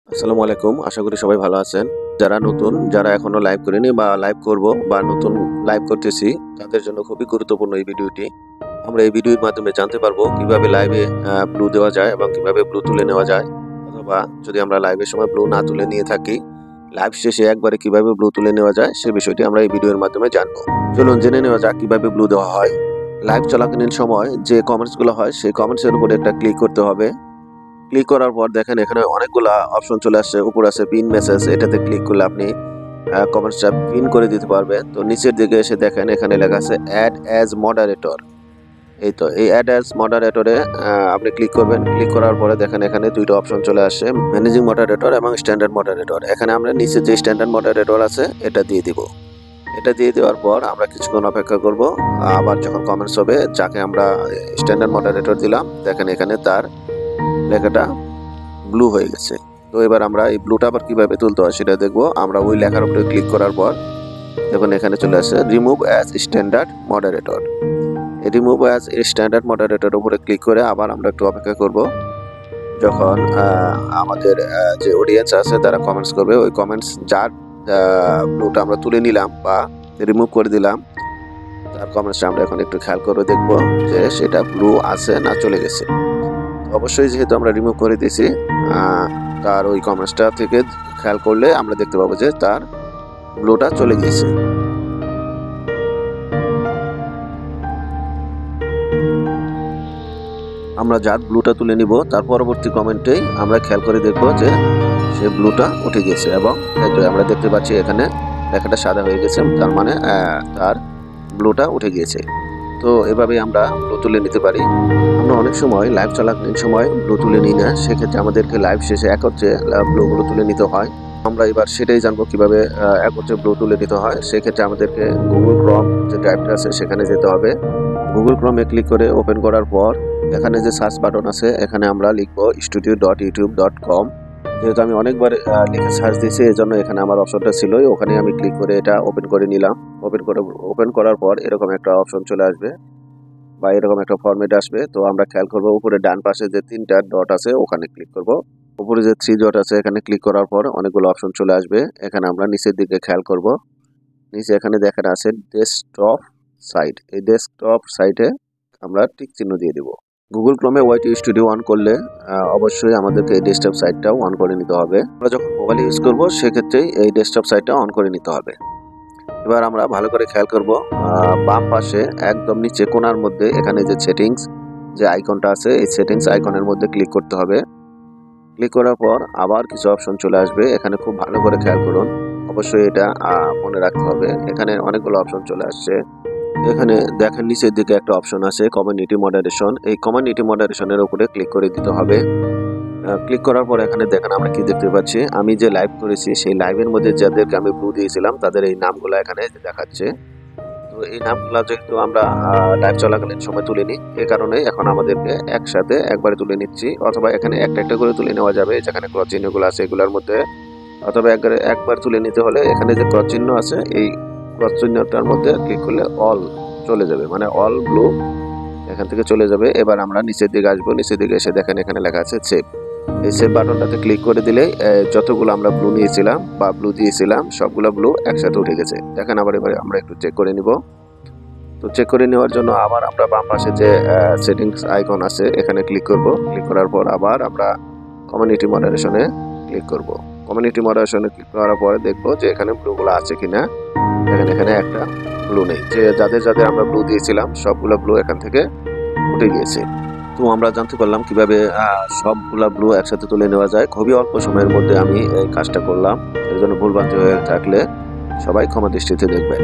আসসালামু আলাইকুম। আশা করি সবাই ভালো আছেন। যারা নতুন, যারা এখনো লাইভ করেনি বা লাইভ করব বা নতুন লাইভ করতেছি, তাদের জন্য খুবই গুরুত্বপূর্ণ এই ভিডিওটি। আমরা এই ভিডিওর মাধ্যমে জানতে পারবো কিভাবে লাইভে ব্লু দেওয়া যায় এবং কিভাবে ব্লু তুলে নেওয়া যায়। অথবা যদি আমরা লাইভের সময় ব্লু না তুলে নিয়ে থাকি, লাইভ শেষে একবারে কিভাবে ব্লু তুলে নেওয়া যায় সে বিষয়টি আমরা এই ভিডিওর মাধ্যমে জানবো। চলুন জেনে নেওয়া যাক কিভাবে ব্লু দেওয়া হয়। লাইভ চলাকালীন সময় যে কমেন্টসগুলো হয় সেই কমেন্টসের উপরে একটা ক্লিক করতে হবে। ক্লিক করার পর দেখেন এখানে অনেকগুলা অপশন চলে আসছে। উপরে আছে পিন মেসেজ, এটাতে ক্লিক করলে আপনি কমেন্টসটা পিন করে দিতে পারবেন। তো নিচের দিকে এসে দেখেন এখানে লেখা আছে অ্যাড অ্যাজ মডারেটর। এই অ্যাড অ্যাজ মডারেটরে আপনি ক্লিক করবেন। ক্লিক করার পরে দেখেন এখানে দুইটা অপশন চলে আসছে, ম্যানেজিং মডারেটর এবং স্ট্যান্ডার্ড মডারেটর। এখানে আমরা নিচে যে স্ট্যান্ডার্ড মডারেটর আছে এটা দিয়ে দিব। এটা দিয়ে দেওয়ার পর আমরা কিছুক্ষণ অপেক্ষা করব। আবার যখন কমেন্টস হবে, যাকে আমরা স্ট্যান্ডার্ড মডারেটর দিলাম, দেখেন এখানে তার লেখাটা ব্লু হয়ে গেছে। তো এবার আমরা এই ব্লুটা আবার কিভাবে তুলতে হয় সেটা দেখবো। আমরা ওই লেখার উপরে ক্লিক করার পর দেখুন এখানে চলে আসছে রিমুভ অ্যাজ স্ট্যান্ডার্ড মডারেটর। এই রিমুভ অ্যাজ স্ট্যান্ডার্ড মডারেটর উপরে ক্লিক করে আবার আমরা একটু অপেক্ষা করব। যখন আমাদের যে অডিয়েন্স আছে তারা কমেন্টস করবে, ওই কমেন্টস যার ব্লুটা আমরা তুলে নিলাম বা রিমুভ করে দিলাম, তার কমেন্টসটা আমরা এখন একটু খেয়াল করে দেখবো যে সেটা ব্লু আছে না চলে গেছে। অবশ্যই যেহেতু আমরা রিমুভ করে দিয়েছি, তার ওই কমেন্টসটা থেকে খেয়াল করলে আমরা দেখতে পাবো যে তার ব্লুটা চলে গিয়েছে। আমরা যার ব্লুটা তুলে নিব তার পরবর্তী কমেন্টেই আমরা খেয়াল করে দেখব যে সে ব্লুটা উঠে গেছে এবং আমরা দেখতে পাচ্ছি এখানে লেখাটা সাদা হয়ে গেছে, তার মানে তার ব্লুটা উঠে গিয়েছে। তো এভাবেই আমরা ব্লু তুলে নিতে পারি। আমরা অনেক সময় লাইভ চলাকালীন সময় ব্লু তুলে নিই না, সেক্ষেত্রে আমাদেরকে লাইভ শেষে একত্রে ব্লুগুলো তুলে নিতে হয়। আমরা এবার সেটাই জানবো কিভাবে একত্রে ব্লু তুলে নিতে হয়। সেক্ষেত্রে আমাদেরকে গুগল ক্রোম যে ড্রাইভটা আছে সেখানে যেতে হবে। গুগল ক্রোমে ক্লিক করে ওপেন করার পর এখানে যে সার্চ বাটন আছে এখানে আমরা লিখবো studio.youtube.com। যেহেতু আমি অনেকবার লিখে সার্চ দিয়েছি, এই জন্য এখানে আমার অপশনটা ছিলই, ওখানে আমি ক্লিক করে এটা ওপেন করে নিলাম। ওপেন করার পর এরকম একটা অপশন চলে আসবে বা এরকম একটা ফরম্যাট আসবে। তো আমরা খেয়াল করবো উপরে ডান পাশে যে তিনটা ডট আছে ওখানে ক্লিক করব। উপরে যে 3 ডট আছে এখানে ক্লিক করার পর অনেকগুলো অপশন চলে আসবে। এখানে আমরা নিচের দিকে খেয়াল করব। নিচে এখানে দেখেন আছে ডেস্কটপ সাইট। এই ডেস্কটপ সাইটে আমরা টিক চিহ্ন দিয়ে দিব। গুগল ক্রোমে ওয়াইটি স্টুডিও অন করলে অবশ্যই আমাদেরকে এই ডেস্কটপ সাইটটাও অন করে নিতে হবে। আমরা যখন মোবাইল ইউজ করব সেক্ষেত্রেই এই ডেস্কটপ সাইটটা অন করে নিতে হবে। এবার আমরা ভালো করে খেয়াল করব, বাম পাশে একদম নিচে কোণার মধ্যে এখানে যে সেটিংস যে আইকনটা আছে, এই সেটিংস আইকনের মধ্যে ক্লিক করতে হবে। ক্লিক করার পর আবার কিছু অপশন চলে আসবে, এখানে খুব ভালো করে খেয়াল করুন। অবশ্যই এটা মনে রাখতে হবে। এখানে অনেকগুলো অপশন চলে আসছে। এখানে দেখেন নিচের দিকে একটা অপশন আছে কমিউনিটি মডারেশন। এই কমিউনিটি মডারেশনের উপরে ক্লিক করে দিতে হবে। ক্লিক করার পর এখানে দেখেন আমরা কি দেখতে পাচ্ছি, আমি যে লাইভ করেছি সেই লাইভের মধ্যে যাদেরকে আমি ব্লু দিয়েছিলাম তাদের এই নামগুলো এখানে দেখাচ্ছে। তো এই নামগুলো যেহেতু আমরা লাইভ চলাকালীন সময় তুলে নিই, এ কারণে এখন আমাদেরকে একসাথে একবারে তুলে নিচ্ছি, অথবা এখানে একটা একটা করে তুলে নেওয়া যাবে যেখানে ক্রস চিহ্নগুলো আছে এগুলোর মধ্যে। অথবা একবার তুলে নিতে হলে এখানে যে ক্রস চিহ্ন আছে এই ক্রস চিহ্নটার মধ্যে ক্লিক করলে অল চলে যাবে, মানে অল ব্লু এখান থেকে চলে যাবে। এবার আমরা নিচের দিকে আসবো। নিচের দিকে এসে দেখেন এখানে লেখা আছে সেভ। এই সেভ বাটনটাতে ক্লিক করে দিলে যতগুলো আমরা ব্লু নিয়েছিলাম বা ব্লু দিয়েছিলাম সবগুলো ব্লু একসাথে উঠে গেছে। দেখেন আবার এবারে আমরা একটু চেক করে নিব। তো চেক করে নেওয়ার জন্য আবার আমরা বাম পাশে যে সেটিংস আইকন আছে এখানে ক্লিক করব। ক্লিক করার পর আবার আমরা কমিউনিটি মডারেশনে ক্লিক করব। কমিউনিটি মডারেশনে ক্লিক করার পরে দেখবো যে এখানে ব্লুগুলো আছে কিনা। দেখেন এখানে একটা ব্লু নেই, যে যাদের যাদের আমরা ব্লু দিয়েছিলাম সবগুলো ব্লু এখান থেকে উঠে গিয়েছে। তো আমরা জানতে পারলাম কিভাবে সবগুলা ব্লু একসাথে তুলে নেওয়া যায়। খুবই অল্প সময়ের মধ্যে আমি এই কাজটা করলাম। এর জন্য ভুলভ্রান্তি হয়ে থাকলে সবাই ক্ষমা দৃষ্টিতে দেখবেন।